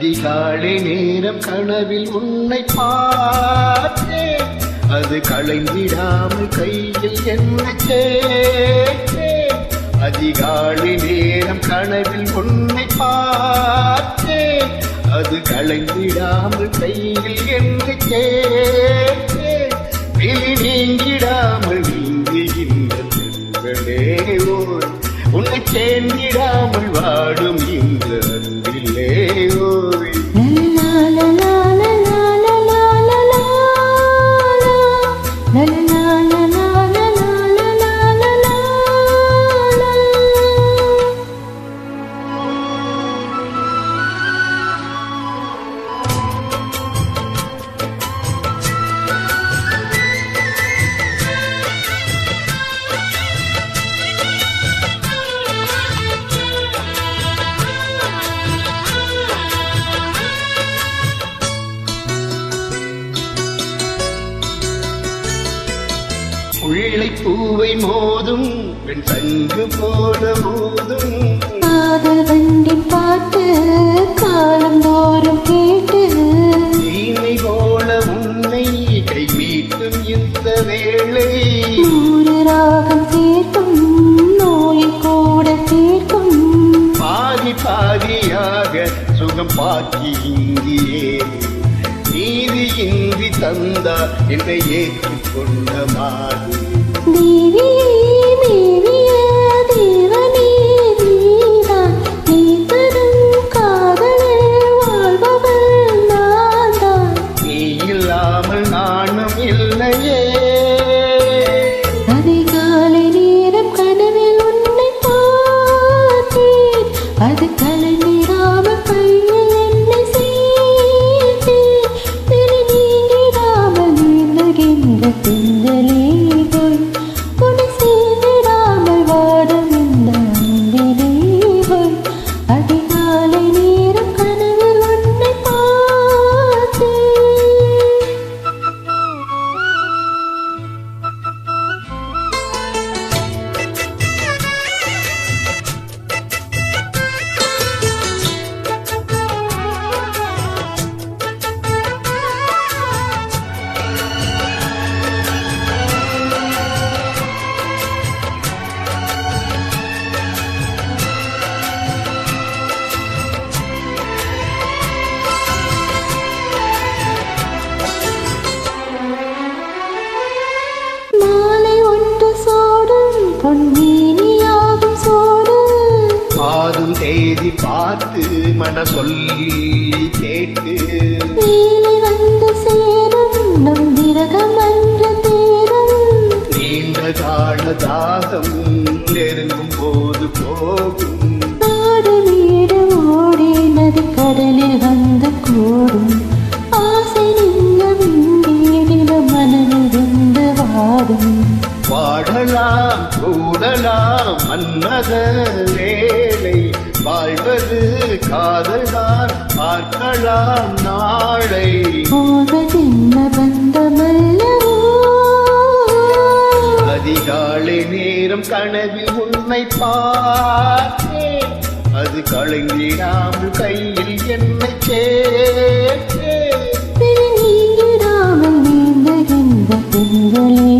அதிகாலை நேரம் கனவில் உன்னை பார்த்தேன், அது களைந்திடாமல் கையில் என்னை சேர்த்தேன். அதிகாலை நேரம் கனவில் உன்னை பார்த்தேன், அது களைந்திடாமல் கையில் என்னை சேர்த்தேன். விழி நீங்கிடாமல் நீங்குகின்ற செல்வனே ஓய், உன்னை சேர்ந்திடாமல் வாடும் இந்த அன்பிலே ஓய். முல்லை பூவை மோதும் பெண் சங்கு போல மோதும் காதல் வண்டி பாட்டு காலந்தோறும் கேட்டு தீமை போல உன்னை கை மீட்டும் இந்த வேளை. நூறு ராகம் தீர்க்கும் நோயை கூட தீர்க்கும், பாதி பாதியாக சுகம் பாக்கி இங்கியே நீதி இன்றி தந்தா என்னை ஏற்றுக்கொண்ட மாதிரி. நீ இல்லாமல் நானும் இல்லையே. அதிகாலை நேரம் கனவில் உன்னை பார்த்தேன், அது கலந்திடாமல் கையில் என்னை சேர்த்தேன். விழி நீங்கிடாமல் நீந்துகின்ற தென்றலே போய், உன்னை சேர்ந்திடாமல் வாடும் இந்த அன்பிலே போய். அதிகாலை நேரம் கனவில் உன்னை பார்த்தேன். மாதும் தேதி பார்த்து மன சொல்லி கேட்டு வேலை வந்து சேரும் நம் விரகம் அன்று தேரும். நீண்ட கால தாகம் நெருங்கும் போது போகும். நாடு வீடு ஓடி நதி கடலில் வந்து கூடும். ஆசை நெஞ்சம் இங்கே மனதில் வந்து வாடும். பாடலாம் கூடலாம் மன்மத வேலை, வாழ்வது காதல்தான் பார்க்கலாம் நாளை. போவதென்ன பந்தமல்லவோ. அதிகாலை நேரம் கனவில் உன்னை பார்த்தேன், அது களைந்திடாமல் கையில் என்னை சேர்த்தேன். நீங்கிடாமல் நீந்துகின்ற பெண்களே